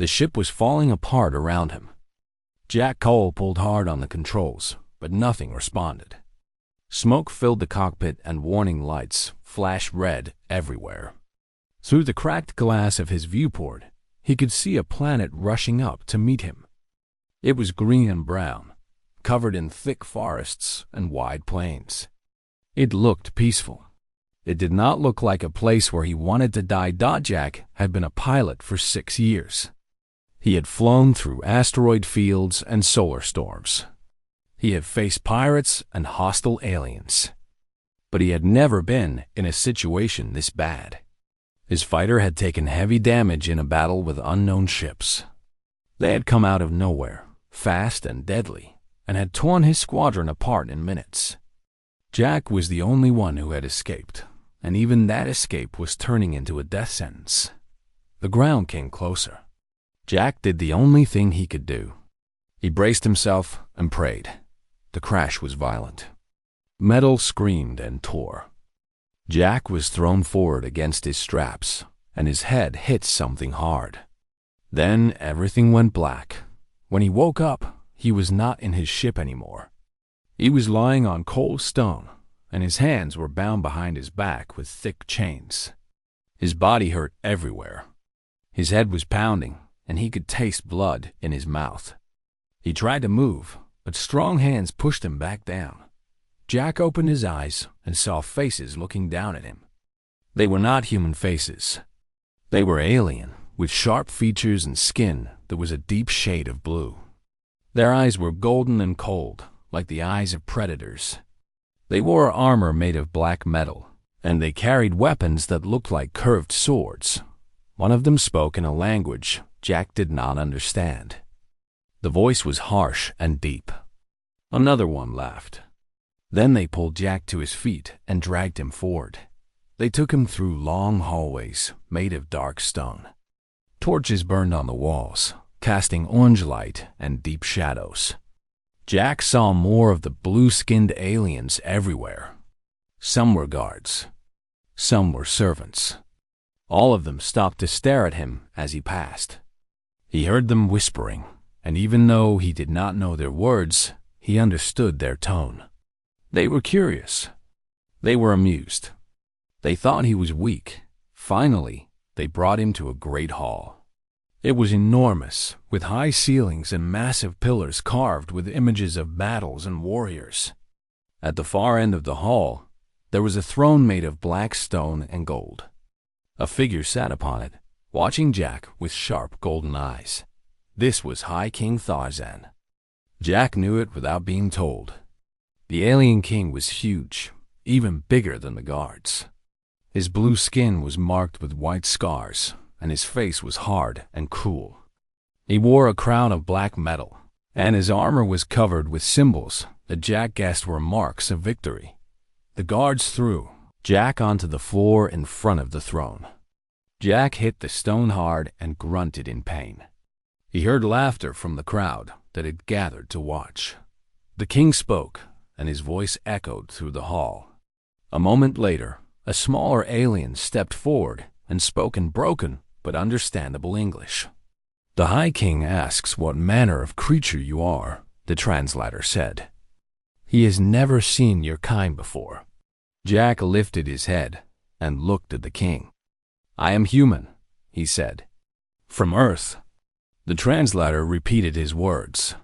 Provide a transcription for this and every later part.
The ship was falling apart around him. Jack Cole pulled hard on the controls, but nothing responded. Smoke filled the cockpit and warning lights flashed red everywhere. Through the cracked glass of his viewport, he could see a planet rushing up to meet him. It was green and brown, covered in thick forests and wide plains. It looked peaceful. It did not look like a place where he wanted to die. Jack had been a pilot for 6 years. He had flown through asteroid fields and solar storms. He had faced pirates and hostile aliens. But he had never been in a situation this bad. His fighter had taken heavy damage in a battle with unknown ships. They had come out of nowhere, fast and deadly, and had torn his squadron apart in minutes. Jack was the only one who had escaped, and even that escape was turning into a death sentence. The ground came closer. Jack did the only thing he could do. He braced himself and prayed. The crash was violent. Metal screamed and tore. Jack was thrown forward against his straps, and his head hit something hard. Then everything went black. When he woke up, he was not in his ship anymore. He was lying on cold stone, and his hands were bound behind his back with thick chains. His body hurt everywhere. His head was pounding, and he could taste blood in his mouth. He tried to move, but strong hands pushed him back down. Jack opened his eyes and saw faces looking down at him. They were not human faces. They were alien, with sharp features and skin that was a deep shade of blue. Their eyes were golden and cold, like the eyes of predators. They wore armor made of black metal, and they carried weapons that looked like curved swords. One of them spoke in a language Jack did not understand. The voice was harsh and deep. Another one laughed. Then they pulled Jack to his feet and dragged him forward. They took him through long hallways made of dark stone. Torches burned on the walls, casting orange light and deep shadows. Jack saw more of the blue-skinned aliens everywhere. Some were guards. Some were servants. All of them stopped to stare at him as he passed. He heard them whispering, and even though he did not know their words, he understood their tone. They were curious. They were amused. They thought he was weak. Finally, they brought him to a great hall. It was enormous, with high ceilings and massive pillars carved with images of battles and warriors. At the far end of the hall, there was a throne made of black stone and gold. A figure sat upon it, watching Jack with sharp golden eyes. This was High King Tharzan. Jack knew it without being told. The alien king was huge, even bigger than the guards. His blue skin was marked with white scars, and his face was hard and cruel. He wore a crown of black metal, and his armor was covered with symbols that Jack guessed were marks of victory. The guards threw Jack onto the floor in front of the throne. Jack hit the stone hard and grunted in pain. He heard laughter from the crowd that had gathered to watch. The king spoke, and his voice echoed through the hall. A moment later, a smaller alien stepped forward and spoke in broken but understandable English. "The High King asks what manner of creature you are," the translator said. "He has never seen your kind before." Jack lifted his head and looked at the king. "I am human," he said. "From Earth." The translator repeated his words.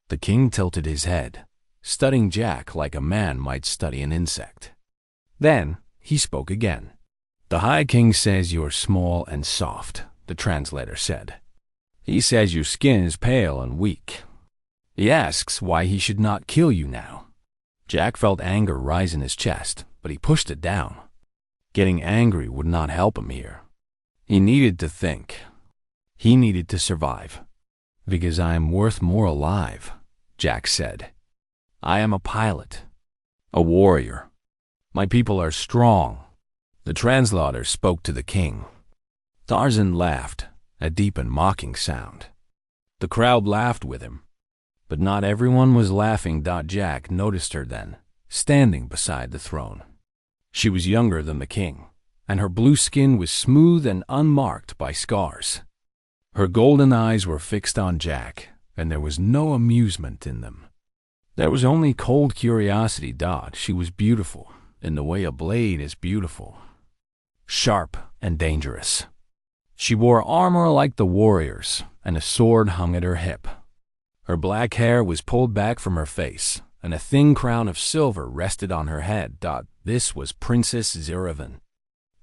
The king tilted his head, studying Jack like a man might study an insect. Then he spoke again. "The High King says you are small and soft," the translator said. "He says your skin is pale and weak. He asks why he should not kill you now." Jack felt anger rise in his chest, but he pushed it down. Getting angry would not help him here. He needed to think. He needed to survive. "Because I am worth more alive," Jack said. "I am a pilot, a warrior. My people are strong." The translator spoke to the king. Tarzan laughed, a deep and mocking sound. The crowd laughed with him, but not everyone was laughing. Jack noticed her then, standing beside the throne. She was younger than the king, and her blue skin was smooth and unmarked by scars. Her golden eyes were fixed on Jack, and there was no amusement in them. There was only cold curiosity. She was beautiful in the way a blade is beautiful, sharp and dangerous. She wore armor like the warriors, and a sword hung at her hip. Her black hair was pulled back from her face, and a thin crown of silver rested on her head. This was Princess Ziravan,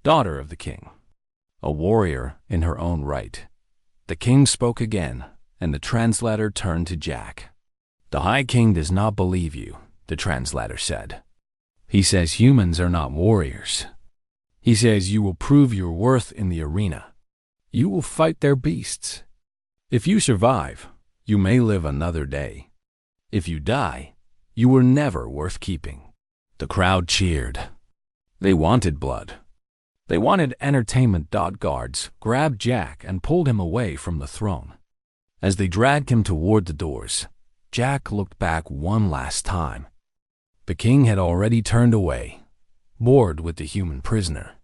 daughter of the king, a warrior in her own right. The king spoke again, and the translator turned to Jack. "The High King does not believe you," the translator said. "He says humans are not warriors. He says you will prove your worth in the arena. You will fight their beasts. If you survive, you may live another day. If you die, you were never worth keeping." The crowd cheered. They wanted blood. They wanted entertainment. Guards grabbed Jack and pulled him away from the throne. As they dragged him toward the doors, Jack looked back one last time. The king had already turned away, bored with the human prisoner.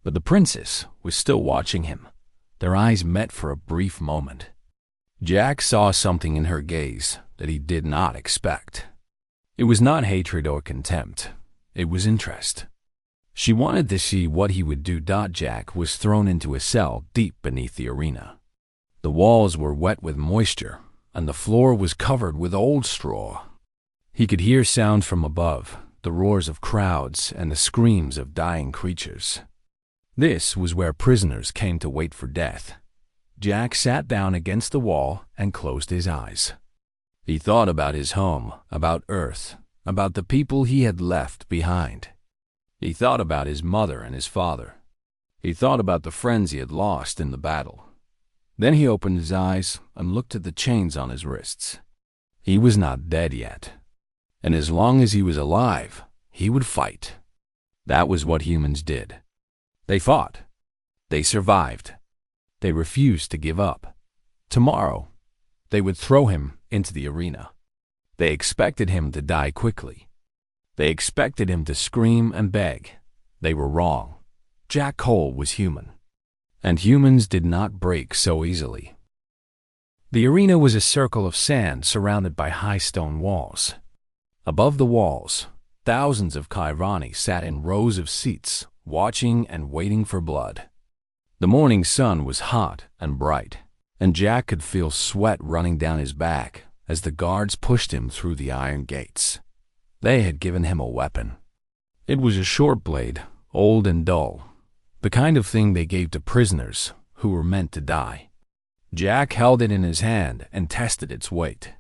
But the princess was still watching him. Their eyes met for a brief moment. Jack saw something in her gaze that he did not expect. It was not hatred or contempt. It was interest. She wanted to see what he would do. Jack was thrown into a cell deep beneath the arena. The walls were wet with moisture, and the floor was covered with old straw. He could hear sounds from above, the roars of crowds and the screams of dying creatures. This was where prisoners came to wait for death. Jack sat down against the wall and closed his eyes. He thought about his home, about Earth, about the people he had left behind. He thought about his mother and his father. He thought about the friends he had lost in the battle. Then he opened his eyes and looked at the chains on his wrists. He was not dead yet. And as long as he was alive, he would fight. That was what humans did. They fought. They survived. They refused to give up. Tomorrow, they would throw him into the arena. They expected him to die quickly. They expected him to scream and beg. They were wrong. Jack Cole was human. And humans did not break so easily. The arena was a circle of sand surrounded by high stone walls. Above the walls, thousands of Kairani sat in rows of seats, watching and waiting for blood. The morning sun was hot and bright, and Jack could feel sweat running down his back as the guards pushed him through the iron gates. They had given him a weapon. It was a short blade, old and dull, the kind of thing they gave to prisoners who were meant to die. Jack held it in his hand and tested its weight.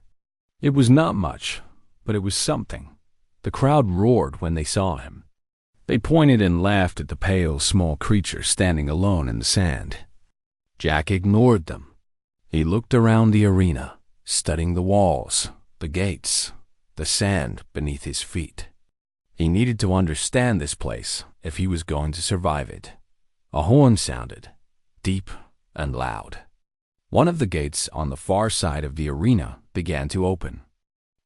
It was not much, but it was something. The crowd roared when they saw him. They pointed and laughed at the pale, small creature standing alone in the sand. Jack ignored them. He looked around the arena, studying the walls, the gates, the sand beneath his feet. He needed to understand this place if he was going to survive it. A horn sounded, deep and loud. One of the gates on the far side of the arena began to open.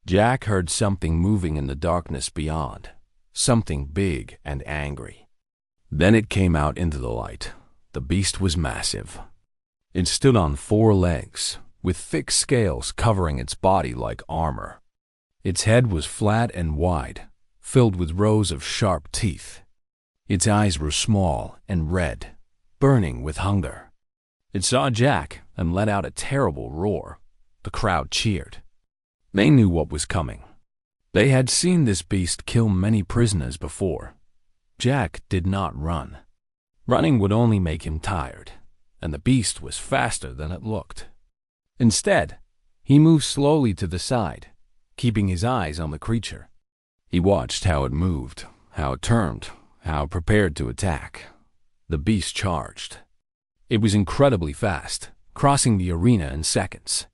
Jack heard something moving in the darkness beyond, something big and angry. Then it came out into the light. The beast was massive. It stood on 4 legs, with thick scales covering its body like armor. Its head was flat and wide, filled with rows of sharp teeth. Its eyes were small and red, burning with hunger. It saw Jack and let out a terrible roar. The crowd cheered. They knew what was coming. They had seen this beast kill many prisoners before. Jack did not run. Running would only make him tired, and the beast was faster than it looked. Instead, he moved slowly to the side, keeping his eyes on the creature. He watched how it moved, how it turned, how it prepared to attack. The beast charged. It was incredibly fast, crossing the arena in seconds.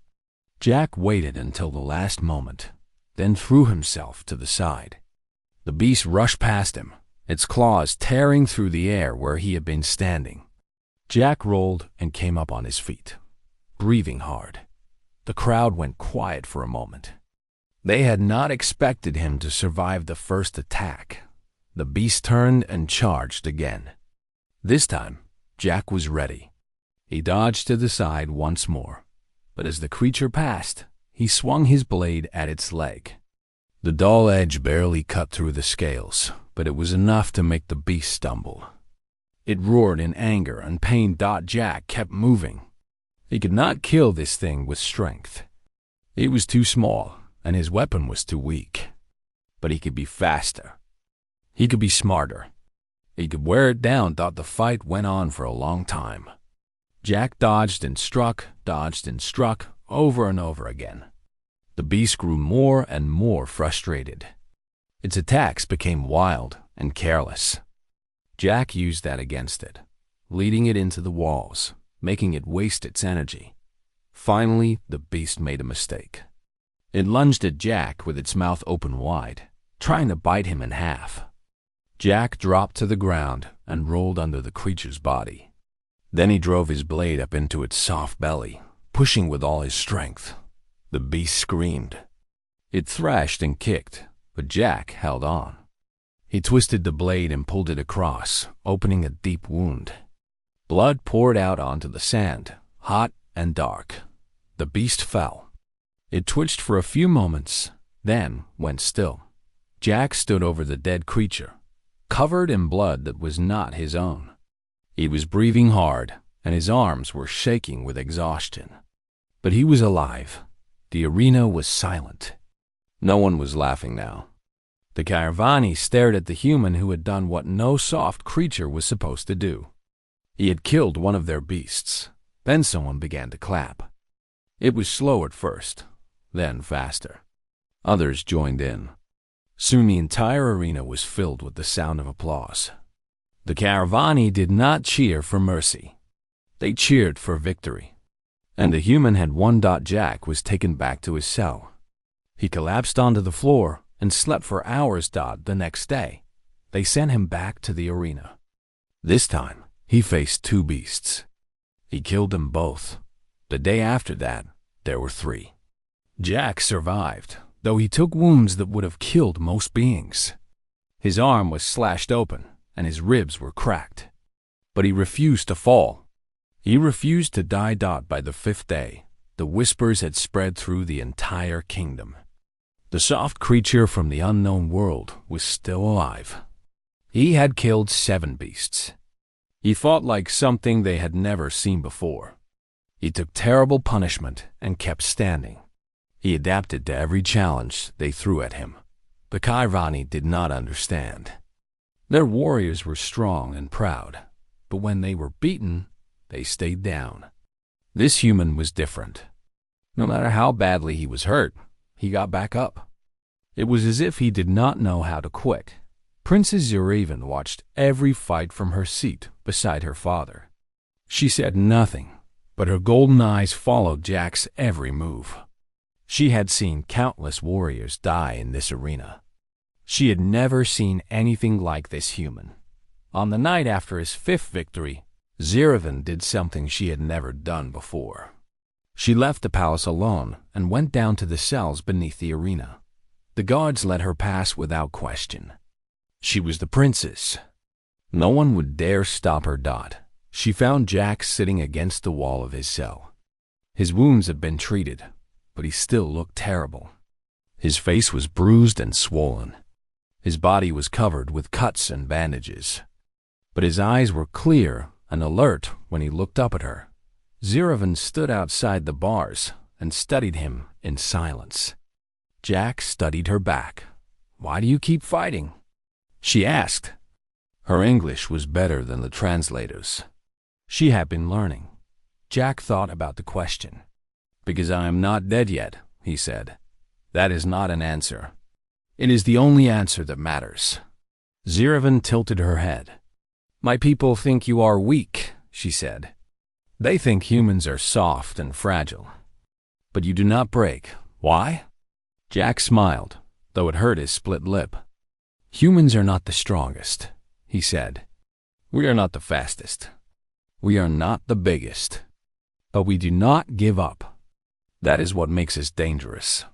Jack waited until the last moment, then threw himself to the side. The beast rushed past him, its claws tearing through the air where he had been standing. Jack rolled and came up on his feet, breathing hard. The crowd went quiet for a moment. They had not expected him to survive the first attack. The beast turned and charged again. This time, Jack was ready. He dodged to the side once more, but as the creature passed, he swung his blade at its leg. The dull edge barely cut through the scales, but it was enough to make the beast stumble. It roared in anger and pain. Jack kept moving. He could not kill this thing with strength. He was too small, and his weapon was too weak. But he could be faster. He could be smarter. He could wear it down. The fight went on for a long time. Jack dodged and struck, over and over again. The beast grew more and more frustrated. Its attacks became wild and careless. Jack used that against it, leading it into the walls, making it waste its energy. Finally, the beast made a mistake. It lunged at Jack with its mouth open wide, trying to bite him in half. Jack dropped to the ground and rolled under the creature's body. Then he drove his blade up into its soft belly, pushing with all his strength. The beast screamed. It thrashed and kicked, but Jack held on. He twisted the blade and pulled it across, opening a deep wound. Blood poured out onto the sand, hot and dark. The beast fell. It twitched for a few moments, then went still. Jack stood over the dead creature, covered in blood that was not his own. He was breathing hard, and his arms were shaking with exhaustion. But he was alive. The arena was silent. No one was laughing now. The Caravani stared at the human who had done what no soft creature was supposed to do. He had killed one of their beasts. Then someone began to clap. It was slow at first, then faster. Others joined in. Soon the entire arena was filled with the sound of applause. The Caravani did not cheer for mercy. They cheered for victory. And the human had won. Jack was taken back to his cell. He collapsed onto the floor and slept for hours. The next day, they sent him back to the arena. This time, he faced two beasts. He killed them both. The day after that, there were 3. Jack survived, though he took wounds that would have killed most beings. His arm was slashed open, and his ribs were cracked. But he refused to fall. He refused to die. By the 5th day, the whispers had spread through the entire kingdom. The soft creature from the unknown world was still alive. He had killed 7 beasts. He fought like something they had never seen before. He took terrible punishment and kept standing. He adapted to every challenge they threw at him. The Caravani did not understand. Their warriors were strong and proud, but when they were beaten, they stayed down. This human was different. No matter how badly he was hurt, he got back up. It was as if he did not know how to quit. Princess Zuraven watched every fight from her seat beside her father. She said nothing, but her golden eyes followed Jack's every move. She had seen countless warriors die in this arena. She had never seen anything like this human. On the night after his 5th victory, Zuraven did something she had never done before. She left the palace alone and went down to the cells beneath the arena. The guards let her pass without question. She was the princess. No one would dare stop her. She found Jack sitting against the wall of his cell. His wounds had been treated, but he still looked terrible. His face was bruised and swollen. His body was covered with cuts and bandages. But his eyes were clear and alert when he looked up at her. Zuraven stood outside the bars and studied him in silence. Jack studied her back. "Why do you keep fighting?" she asked. Her English was better than the translator's. She had been learning. Jack thought about the question. "Because I am not dead yet," he said. "That is not an answer. It is the only answer that matters." Zuraven tilted her head. "My people think you are weak," she said. "They think humans are soft and fragile. But you do not break. Why?" Jack smiled, though it hurt his split lip. "Humans are not the strongest," he said. "We are not the fastest. We are not the biggest. But we do not give up. That is what makes us dangerous."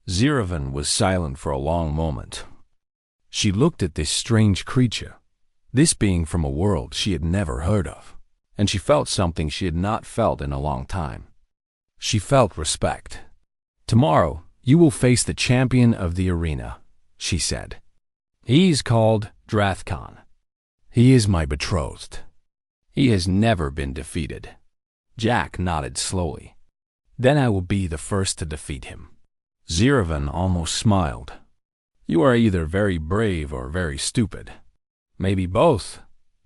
Zuraven was silent for a long moment. She looked at this strange creature, this being from a world she had never heard of. and she felt something she had not felt in a long time. She felt respect. "Tomorrow, you will face the champion of the arena," she said. "He is called Drathkon. He is my betrothed. He has never been defeated." Jack nodded slowly. "Then I will be the first to defeat him." Ziravan almost smiled. "You are either very brave or very stupid." "Maybe both,"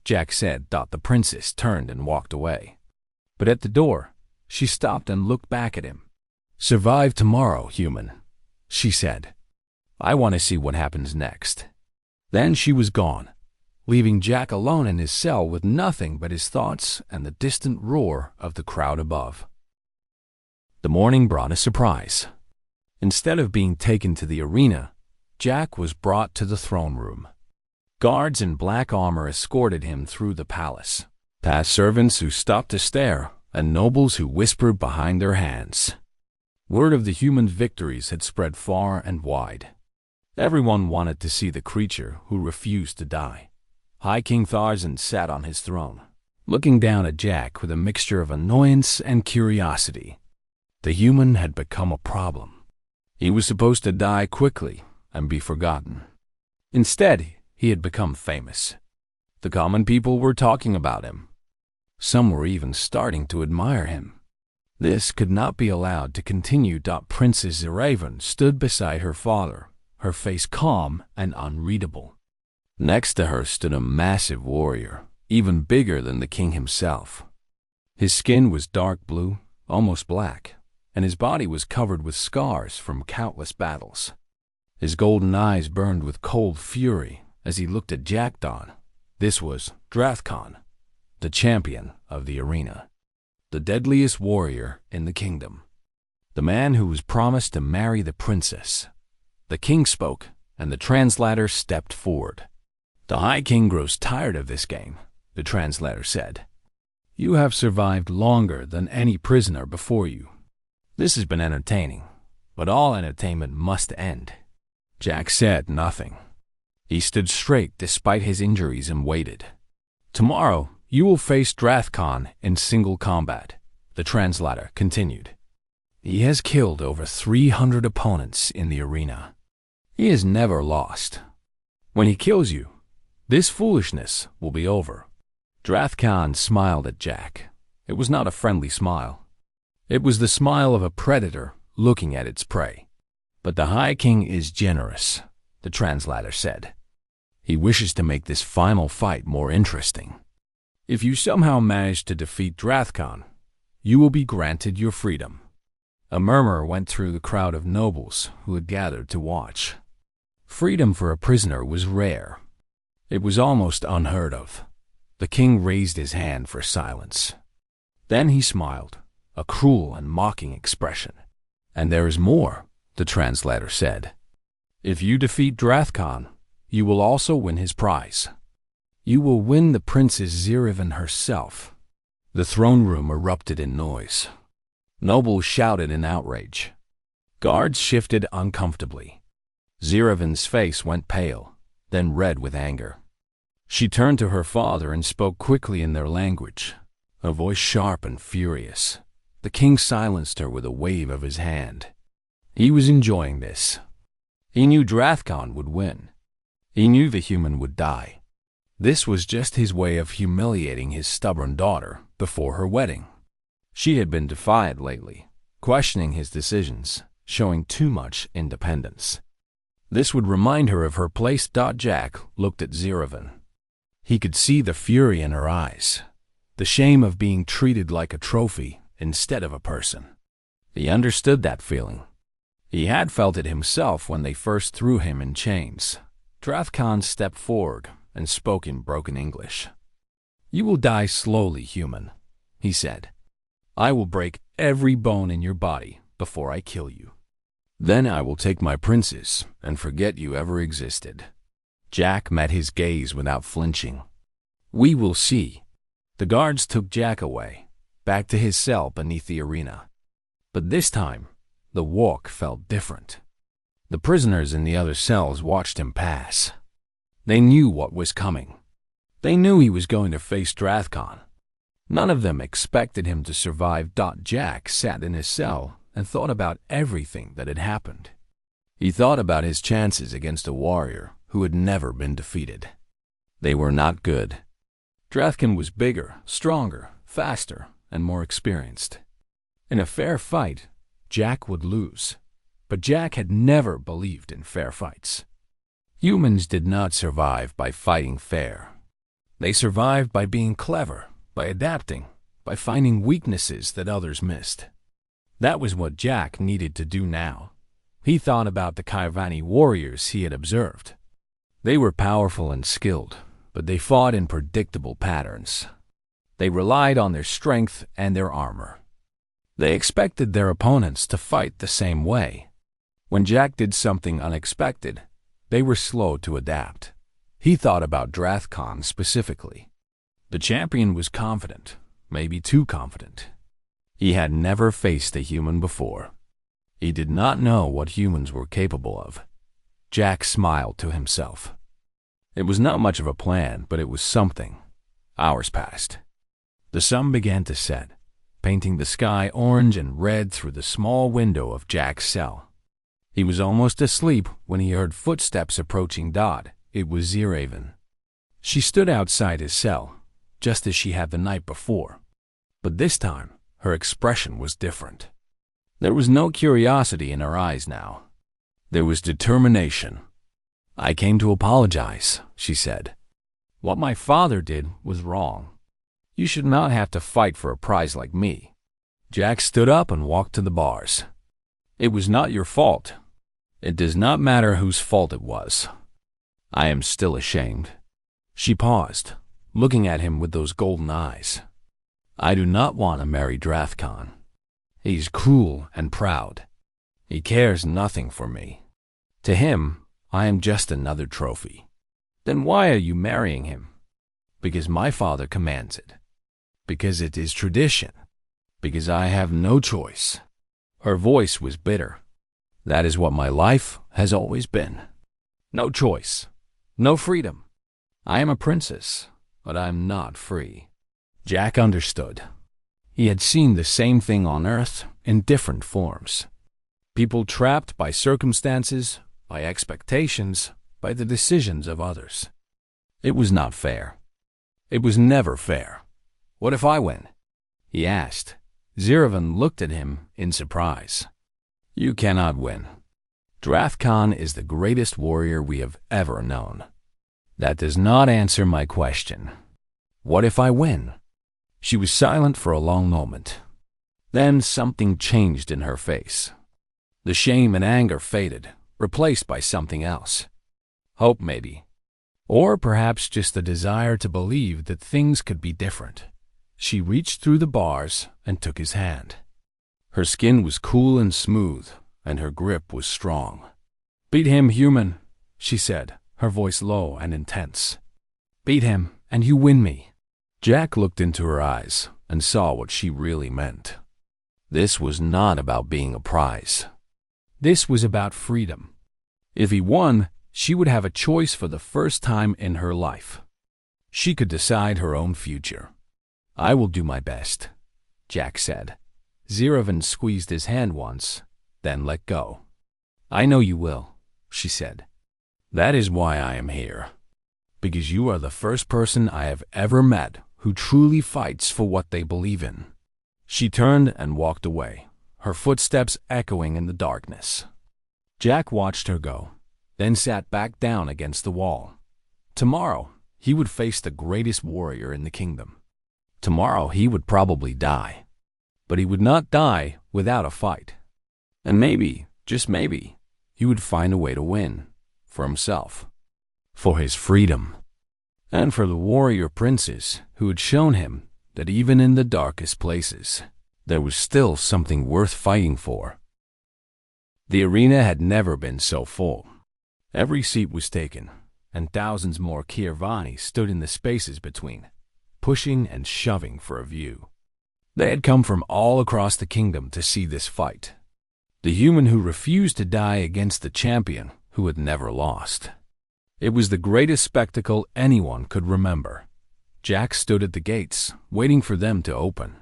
Jack said. The princess turned and walked away. But at the door, she stopped and looked back at him. "Survive tomorrow, human," she said. "I want to see what happens next." Then she was gone, leaving Jack alone in his cell with nothing but his thoughts and the distant roar of the crowd above. The morning brought a surprise. Instead of being taken to the arena, Jack was brought to the throne room. Guards in black armor escorted him through the palace, past servants who stopped to stare and nobles who whispered behind their hands. Word of the human victories had spread far and wide. Everyone wanted to see the creature who refused to die. High King Tharzan sat on his throne, looking down at Jack with a mixture of annoyance and curiosity. The human had become a problem. He was supposed to die quickly and be forgotten. Instead, he had become famous. The common people were talking about him. Some were even starting to admire him. This could not be allowed to continue. Princess Ziravan stood beside her father, her face calm and unreadable. Next to her stood a massive warrior, even bigger than the king himself. His skin was dark blue, almost black, and his body was covered with scars from countless battles. His golden eyes burned with cold fury as he looked at Jackdawn. This was Drathkon, the champion of the arena, the deadliest warrior in the kingdom, the man who was promised to marry the princess. The king spoke, and the translator stepped forward. "The High King grows tired of this game," the translator said. "You have survived longer than any prisoner before you. This has been entertaining, but all entertainment must end." Jack said nothing. He stood straight despite his injuries and waited. "Tomorrow, you will face Drathkon in single combat," the translator continued. "He has killed over 300 opponents in the arena. He has never lost. When he kills you, this foolishness will be over." Drathkon smiled at Jack. It was not a friendly smile. It was the smile of a predator looking at its prey. "But the High King is generous," the translator said. "He wishes to make this final fight more interesting. If you somehow manage to defeat Drathkon, you will be granted your freedom." A murmur went through the crowd of nobles who had gathered to watch. Freedom for a prisoner was rare. It was almost unheard of. The king raised his hand for silence. Then he smiled, a cruel and mocking expression. "And there is more," the translator said. "If you defeat Drathkon, you will also win his prize. You will win the Princess Ziravan herself." The throne room erupted in noise. Nobles shouted in outrage. Guards shifted uncomfortably. Ziravan's face went pale, then red with anger. She turned to her father and spoke quickly in their language, a voice sharp and furious. The king silenced her with a wave of his hand. He was enjoying this. He knew Drathkon would win. He knew the human would die. This was just his way of humiliating his stubborn daughter before her wedding. She had been defiant lately, questioning his decisions, showing too much independence. This would remind her of her place. Jack looked at Ziravan. He could see the fury in her eyes, the shame of being treated like a trophy instead of a person. He understood that feeling. He had felt it himself when they first threw him in chains. Drathkon stepped forward and spoke in broken English. "You will die slowly, human," he said. "I will break every bone in your body before I kill you. Then I will take my princess and forget you ever existed." Jack met his gaze without flinching. "We will see." The guards took Jack away, back to his cell beneath the arena. But this time, the walk felt different. The prisoners in the other cells watched him pass. They knew what was coming. They knew he was going to face Drathkon. None of them expected him to survive. Jack sat in his cell and thought about everything that had happened. He thought about his chances against a warrior who had never been defeated. They were not good. Drathkin was bigger, stronger, faster, and more experienced. In a fair fight, Jack would lose. But Jack had never believed in fair fights. Humans did not survive by fighting fair. They survived by being clever, by adapting, by finding weaknesses that others missed. That was what Jack needed to do now. He thought about the Kaivani warriors he had observed. They were powerful and skilled, but they fought in predictable patterns. They relied on their strength and their armor. They expected their opponents to fight the same way. When Jack did something unexpected, they were slow to adapt. He thought about Drathkon specifically. The champion was confident, maybe too confident. He had never faced a human before. He did not know what humans were capable of. Jack smiled to himself. It was not much of a plan, but it was something. Hours passed. The sun began to set, painting the sky orange and red through the small window of Jack's cell. He was almost asleep when he heard footsteps approaching. It was Ziraven. She stood outside his cell, just as she had the night before. But this time, her expression was different. There was no curiosity in her eyes now. There was determination. "I came to apologize," she said. "What my father did was wrong. You should not have to fight for a prize like me." Jack stood up and walked to the bars. "It was not your fault. It does not matter whose fault it was. I am still ashamed." She paused, looking at him with those golden eyes. "I do not want to marry Drathkon. He's cruel and proud. He cares nothing for me. To him, I am just another trophy." "Then why are you marrying him?" "Because my father commands it. Because it is tradition. Because I have no choice." Her voice was bitter. "That is what my life has always been. No choice. No freedom. I am a princess, but I am not free." Jack understood. He had seen the same thing on Earth in different forms. People trapped by circumstances, by expectations, by the decisions of others. It was not fair. It was never fair. "What if I win?" he asked. Ziraven looked at him in surprise. "You cannot win. Drathkon is the greatest warrior we have ever known." "That does not answer my question. What if I win?" She was silent for a long moment. Then something changed in her face. The shame and anger faded, replaced by something else. Hope, maybe. Or perhaps just the desire to believe that things could be different. She reached through the bars and took his hand. Her skin was cool and smooth, and her grip was strong. "Beat him, human," she said, her voice low and intense. "Beat him, and you win me." Jack looked into her eyes and saw what she really meant. This was not about being a prize. This was about freedom. If he won, she would have a choice for the first time in her life. She could decide her own future. "I will do my best," Jack said. Ziraven squeezed his hand once, then let go. "I know you will," she said. "That is why I am here. Because you are the first person I have ever met who truly fights for what they believe in." She turned and walked away, her footsteps echoing in the darkness. Jack watched her go, then sat back down against the wall. Tomorrow, he would face the greatest warrior in the kingdom. Tomorrow, he would probably die. But he would not die without a fight. And maybe, just maybe, he would find a way to win. For himself. For his freedom. And for the warrior princes who had shown him that even in the darkest places, there was still something worth fighting for. The arena had never been so full. Every seat was taken, and thousands more Kirvani stood in the spaces between, pushing and shoving for a view. They had come from all across the kingdom to see this fight. The human who refused to die against the champion who had never lost. It was the greatest spectacle anyone could remember. Jack stood at the gates, waiting for them to open.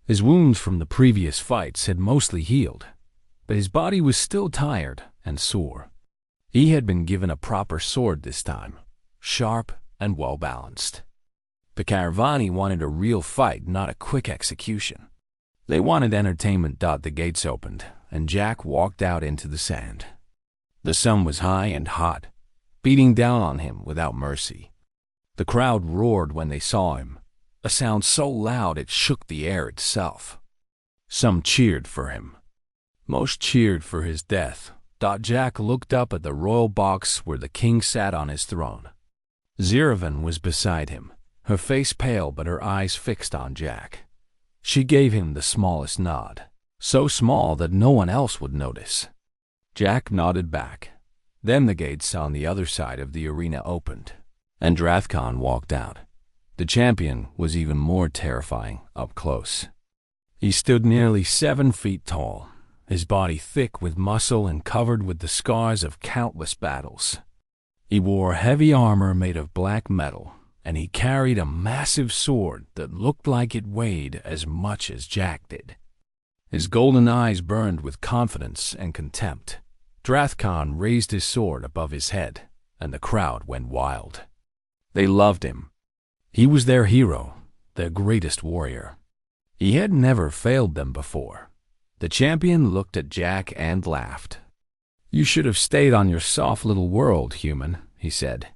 His wounds from the previous fights had mostly healed, but his body was still tired and sore. He had been given a proper sword this time, sharp and well-balanced. The Caravani wanted a real fight, not a quick execution. They wanted entertainment. The gates opened, and Jack walked out into the sand. The sun was high and hot, beating down on him without mercy. The crowd roared when they saw him, a sound so loud it shook the air itself. Some cheered for him. Most cheered for his death. Jack looked up at the royal box where the king sat on his throne. Ziravan was beside him, her face pale but her eyes fixed on Jack. She gave him the smallest nod, so small that no one else would notice. Jack nodded back. Then the gates on the other side of the arena opened, and Drathkon walked out. The champion was even more terrifying up close. He stood nearly 7 feet tall, his body thick with muscle and covered with the scars of countless battles. He wore heavy armor made of black metal, and he carried a massive sword that looked like it weighed as much as Jack did. His golden eyes burned with confidence and contempt. Drathkon raised his sword above his head, and the crowd went wild. They loved him. He was their hero, their greatest warrior. He had never failed them before. The champion looked at Jack and laughed. "You should have stayed on your soft little world, human," he said.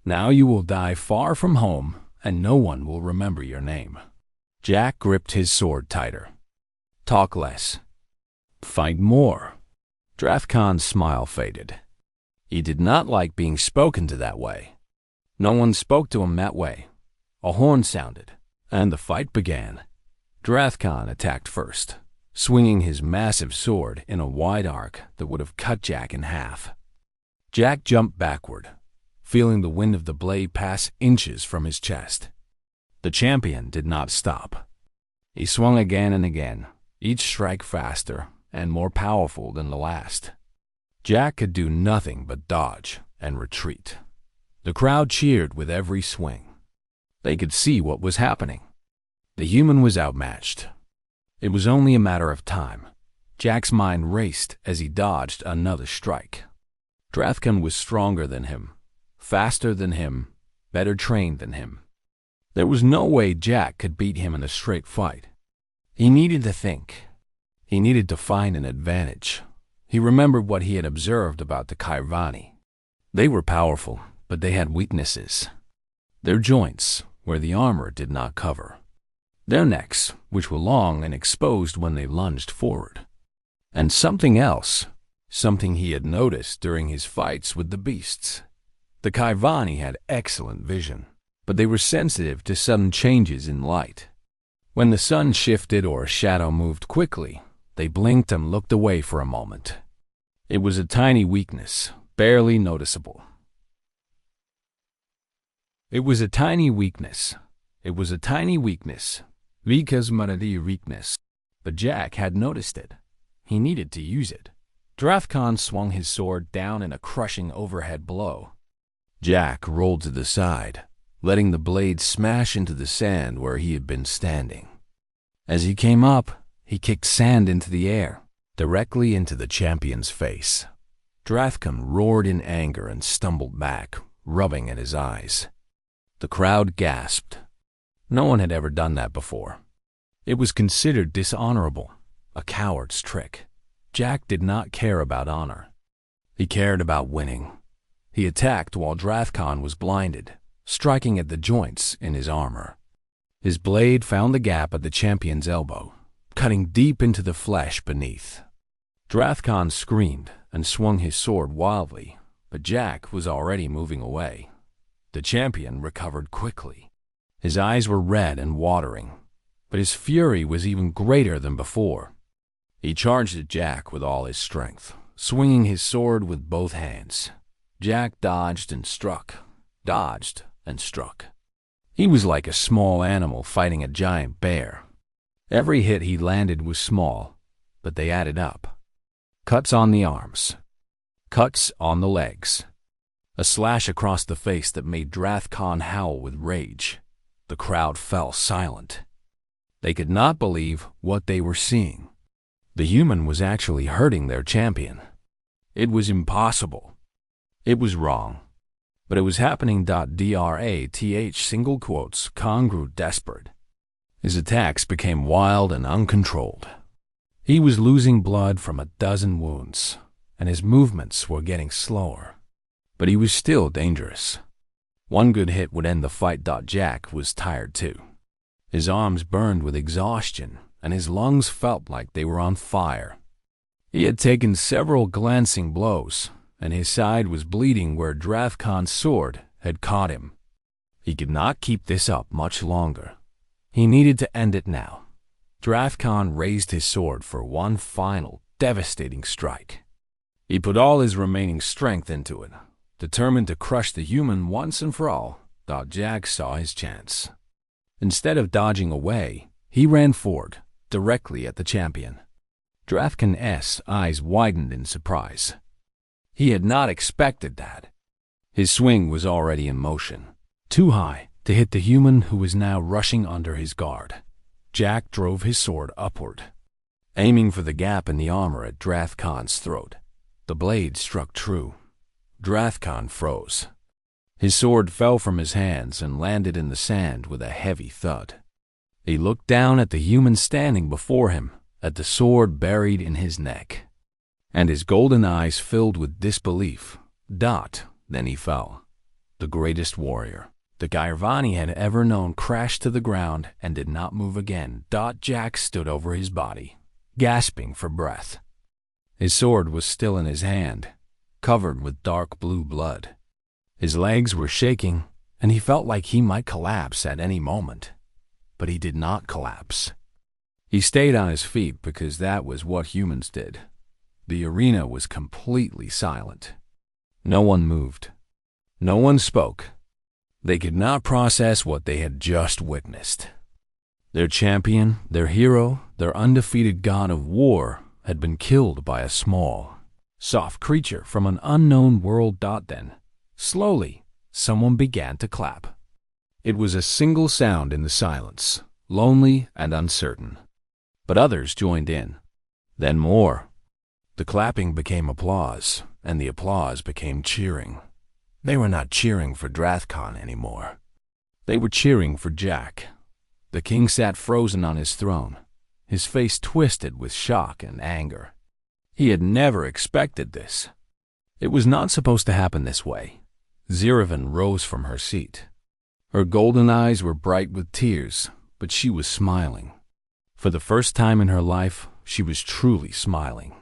"Now you will die far from home, and no one will remember your name." Jack gripped his sword tighter. "Talk less. Fight more." Drathkon's smile faded. He did not like being spoken to that way. No one spoke to him that way. A horn sounded, and the fight began. Drathkon attacked first, swinging his massive sword in a wide arc that would have cut Jack in half. Jack jumped backward, feeling the wind of the blade pass inches from his chest. The champion did not stop. He swung again and again, each strike faster and more powerful than the last. Jack could do nothing but dodge and retreat. The crowd cheered with every swing. They could see what was happening. The human was outmatched. It was only a matter of time. Jack's mind raced as he dodged another strike. Drathkon was stronger than him, faster than him, better trained than him. There was no way Jack could beat him in a straight fight. He needed to think. He needed to find an advantage. He remembered what he had observed about the Caravani. They were powerful, but they had weaknesses. Their joints, where the armor did not cover. Their necks, which were long and exposed when they lunged forward. And something else, something he had noticed during his fights with the beasts. The Caravani had excellent vision, but they were sensitive to sudden changes in light. When the sun shifted or a shadow moved quickly, they blinked and looked away for a moment. It was a tiny weakness, barely noticeable. It was a tiny weakness. Vika's Maradi weakness. But Jack had noticed it. He needed to use it. Drathkon swung his sword down in a crushing overhead blow. Jack rolled to the side, letting the blade smash into the sand where he had been standing. As he came up, he kicked sand into the air, directly into the champion's face. Drathkon roared in anger and stumbled back, rubbing at his eyes. The crowd gasped. No one had ever done that before. It was considered dishonorable, a coward's trick. Jack did not care about honor. He cared about winning. He attacked while Drathkon was blinded, striking at the joints in his armor. His blade found the gap at the champion's elbow, cutting deep into the flesh beneath. Drathkon screamed and swung his sword wildly, but Jack was already moving away. The champion recovered quickly. His eyes were red and watering, but his fury was even greater than before. He charged at Jack with all his strength, swinging his sword with both hands. Jack dodged and struck, dodged and struck. He was like a small animal fighting a giant bear. Every hit he landed was small, but they added up. Cuts on the arms, cuts on the legs, a slash across the face that made Drathkon howl with rage. the crowd fell silent. They could not believe what they were seeing. The human was actually hurting their champion. It was impossible. It was wrong. But it was happening. Drath single quotes. Khan grew desperate. His attacks became wild and uncontrolled. He was losing blood from a dozen wounds, and his movements were getting slower. But he was still dangerous. One good hit would end the fight. Jack was tired too. His arms burned with exhaustion, and his lungs felt like they were on fire. He had taken several glancing blows, and his side was bleeding where Drathkon's sword had caught him. He could not keep this up much longer. He needed to end it now. Drathkon raised his sword for one final, devastating strike. He put all his remaining strength into it, determined to crush the human once and for all. Jack saw his chance. Instead of dodging away, he ran forward, directly at the champion. Drathkon's eyes widened in surprise. He had not expected that. His swing was already in motion, too high to hit the human who was now rushing under his guard. Jack drove his sword upward, aiming for the gap in the armor at Drathkon's throat. The blade struck true. Drathkon froze. His sword fell from his hands and landed in the sand with a heavy thud. He looked down at the human standing before him, at the sword buried in his neck, and his golden eyes filled with disbelief. Then he fell. The greatest warrior the Gairvani had ever known crashed to the ground and did not move again. Jack stood over his body, gasping for breath. His sword was still in his hand, covered with dark blue blood. His legs were shaking, and he felt like he might collapse at any moment. But he did not collapse. He stayed on his feet because that was what humans did. The arena was completely silent. No one moved. No one spoke. They could not process what they had just witnessed. Their champion, their hero, their undefeated god of war had been killed by a small, soft creature from an unknown world. Then, slowly, someone began to clap. It was a single sound in the silence, lonely and uncertain. But others joined in. Then more. The clapping became applause, and the applause became cheering. They were not cheering for Drathkon anymore. They were cheering for Jack. The king sat frozen on his throne, his face twisted with shock and anger. He had never expected this. It was not supposed to happen this way. Ziravan rose from her seat. Her golden eyes were bright with tears, but she was smiling. For the first time in her life, she was truly smiling.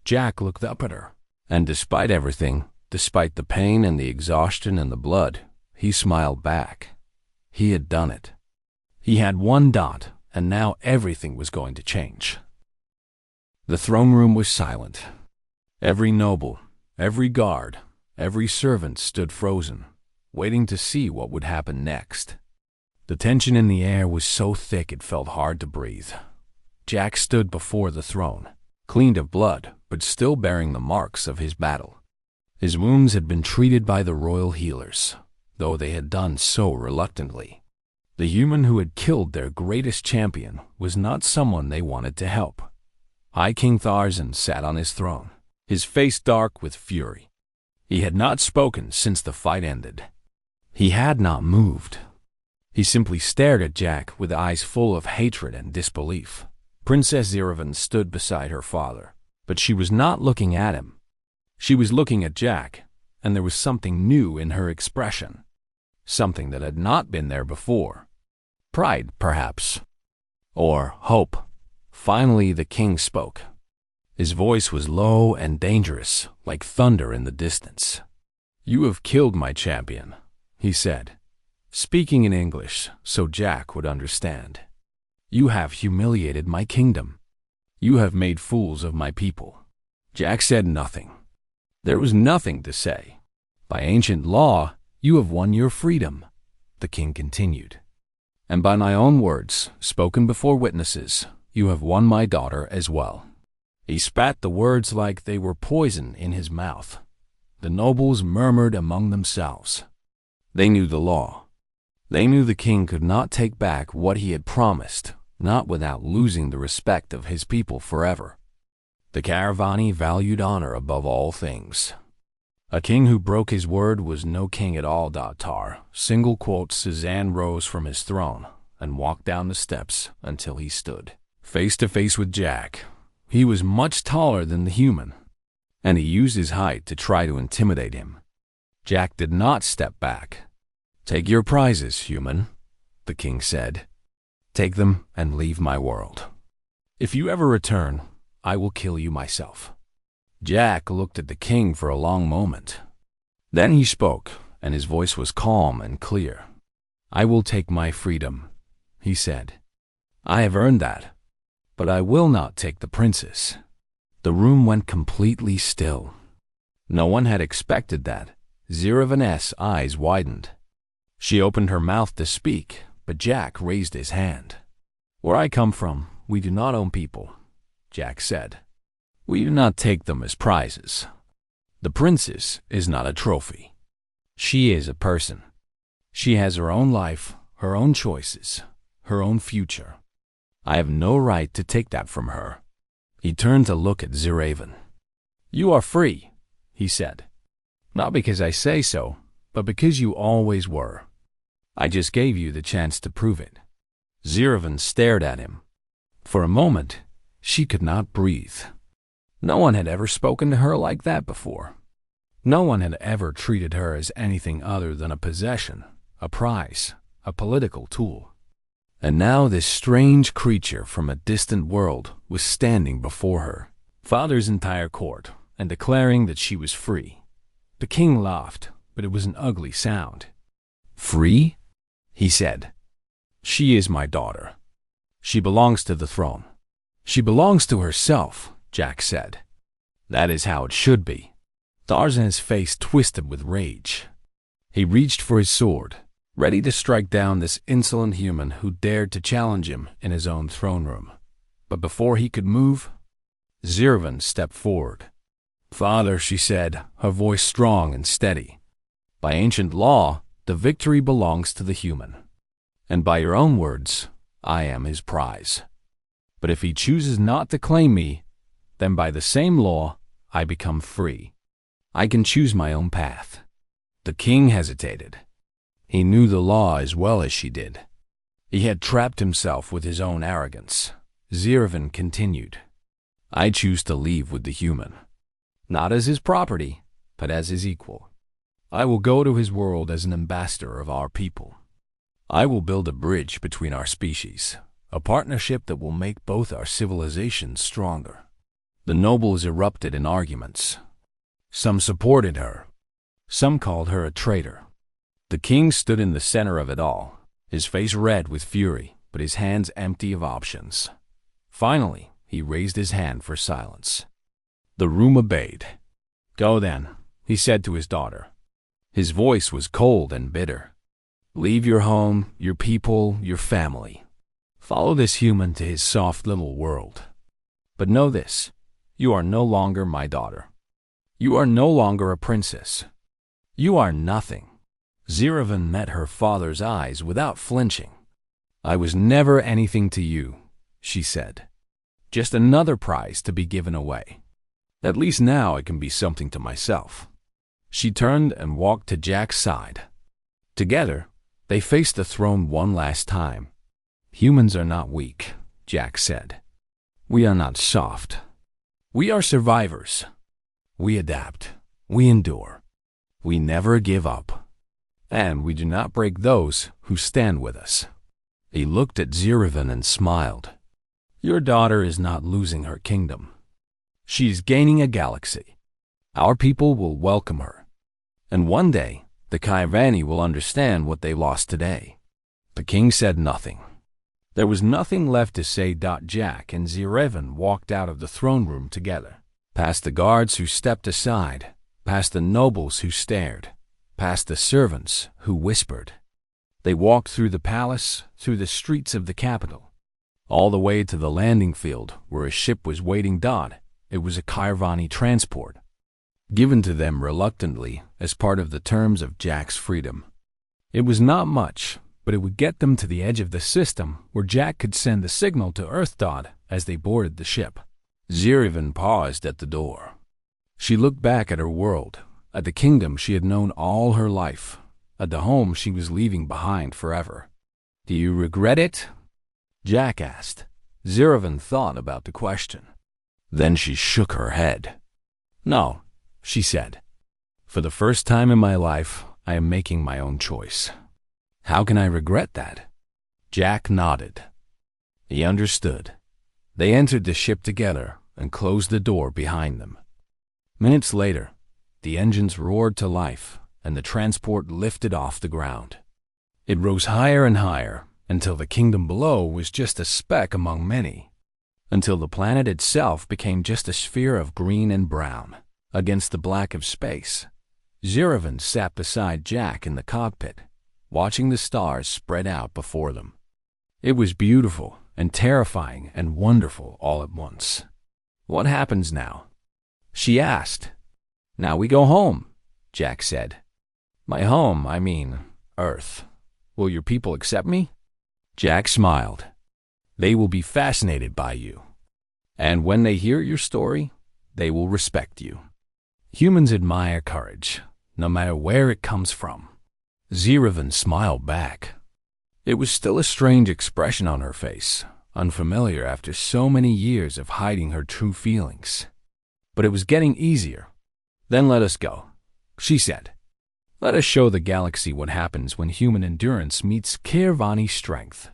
Jack looked up at her, and despite everything, despite the pain and the exhaustion and the blood, he smiled back. He had done it. He had one dot, and now everything was going to change. The throne room was silent. Every noble, every guard, every servant stood frozen, waiting to see what would happen next. The tension in the air was so thick it felt hard to breathe. Jack stood before the throne, cleaned of blood, but still bearing the marks of his battle. His wounds had been treated by the royal healers, though they had done so reluctantly. The human who had killed their greatest champion was not someone they wanted to help. High King Tharzan sat on his throne, his face dark with fury. He had not spoken since the fight ended. He had not moved. He simply stared at Jack with eyes full of hatred and disbelief. Princess Ziravan stood beside her father, but she was not looking at him. She was looking at Jack, and there was something new in her expression, something that had not been there before. Pride, perhaps, or hope. Finally, the king spoke. His voice was low and dangerous, like thunder in the distance. "You have killed my champion," he said, speaking in English so Jack would understand. "You have humiliated my kingdom. You have made fools of my people." Jack said nothing. There was nothing to say. "By ancient law, you have won your freedom," the king continued. "And by my own words, spoken before witnesses, you have won my daughter as well." He spat the words like they were poison in his mouth. The nobles murmured among themselves. They knew the law. They knew the king could not take back what he had promised, not without losing the respect of his people forever. The Caravani valued honor above all things. A king who broke his word was no king at all. Tar. Single quote. Suzanne rose from his throne and walked down the steps until he stood face to face with Jack. He was much taller than the human, and he used his height to try to intimidate him. Jack did not step back. "Take your prizes, human," the king said. "Take them and leave my world. If you ever return, I will kill you myself." Jack looked at the king for a long moment. Then he spoke, and his voice was calm and clear. "I will take my freedom," he said. "I have earned that, but I will not take the princess." The room went completely still. No one had expected that. Ziravan's eyes widened. She opened her mouth to speak, but Jack raised his hand. "Where I come from, we do not own people," Jack said. "We do not take them as prizes. The princess is not a trophy. She is a person. She has her own life, her own choices, her own future. I have no right to take that from her." He turned to look at Ziravan. "You are free," he said. "Not because I say so, but because you always were. I just gave you the chance to prove it." Ziravan stared at him. For a moment, she could not breathe. No one had ever spoken to her like that before. No one had ever treated her as anything other than a possession, a prize, a political tool. And now this strange creature from a distant world was standing before her, father's entire court, and declaring that she was free. The king laughed, but it was an ugly sound. "Free?" he said. "She is my daughter. She belongs to the throne. She belongs to herself," Jack said. "That is how it should be." Tarzan's face twisted with rage. He reached for his sword, ready to strike down this insolent human who dared to challenge him in his own throne room. But before he could move, Ziravan stepped forward. "Father," she said, her voice strong and steady, "by ancient law, the victory belongs to the human. And by your own words, I am his prize. But if he chooses not to claim me, then by the same law, I become free. I can choose my own path." The king hesitated. He knew the law as well as she did. He had trapped himself with his own arrogance. Ziravan continued, "I choose to leave with the human, not as his property, but as his equal. I will go to his world as an ambassador of our people. I will build a bridge between our species, a partnership that will make both our civilizations stronger." The nobles erupted in arguments. Some supported her. Some called her a traitor. The king stood in the center of it all, his face red with fury, but his hands empty of options. Finally, he raised his hand for silence. The room obeyed. "Go then," he said to his daughter. His voice was cold and bitter. "Leave your home, your people, your family. Follow this human to his soft little world. But know this, you are no longer my daughter. You are no longer a princess. You are nothing." Ziravan met her father's eyes without flinching. "I was never anything to you," she said. "Just another prize to be given away. At least now I can be something to myself." She turned and walked to Jack's side. Together, they faced the throne one last time. "Humans are not weak," Jack said. "We are not soft. We are survivors. We adapt. We endure. We never give up. And we do not break those who stand with us." He looked at Ziravan and smiled. "Your daughter is not losing her kingdom. She is gaining a galaxy. Our people will welcome her. And one day, the Caravani will understand what they lost today." The king said nothing. There was nothing left to say. Jack and Ziravan walked out of the throne room together, past the guards who stepped aside, past the nobles who stared, past the servants who whispered. They walked through the palace, through the streets of the capital, all the way to the landing field where a ship was waiting. It was a Caravani transport, given to them reluctantly as part of the terms of Jack's freedom. It was not much, but it would get them to the edge of the system where Jack could send the signal to Earth Dot as they boarded the ship. Ziravan paused at the door. She looked back at her world, at the kingdom she had known all her life, at the home she was leaving behind forever. "Do you regret it?" Jack asked. Ziravan thought about the question. Then she shook her head. "No," she said. "For the first time in my life, I am making my own choice." "How can I regret that?" Jack nodded. He understood. They entered the ship together and closed the door behind them. Minutes later, the engines roared to life and the transport lifted off the ground. It rose higher and higher until the kingdom below was just a speck among many, until the planet itself became just a sphere of green and brown against the black of space. Ziravan sat beside Jack in the cockpit, watching the stars spread out before them. It was beautiful and terrifying and wonderful all at once. "What happens now?" she asked. "Now we go home," Jack said. "My home, I mean Earth. Will your people accept me?" Jack smiled. "They will be fascinated by you. And when they hear your story, they will respect you. Humans admire courage, no matter where it comes from." Ziravan smiled back. It was still a strange expression on her face, unfamiliar after so many years of hiding her true feelings. But it was getting easier. "Then let us go," she said. "Let us show the galaxy what happens when human endurance meets Kirvani strength."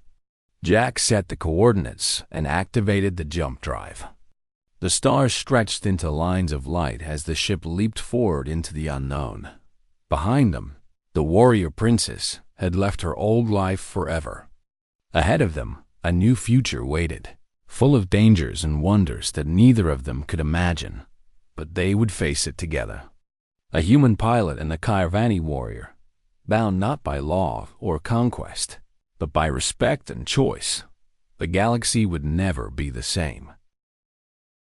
Jack set the coordinates and activated the jump drive. The stars stretched into lines of light as the ship leaped forward into the unknown. Behind them, the warrior princess had left her old life forever. Ahead of them, a new future waited, full of dangers and wonders that neither of them could imagine, but they would face it together. A human pilot and a Kirvani warrior, bound not by law or conquest, but by respect and choice. The galaxy would never be the same.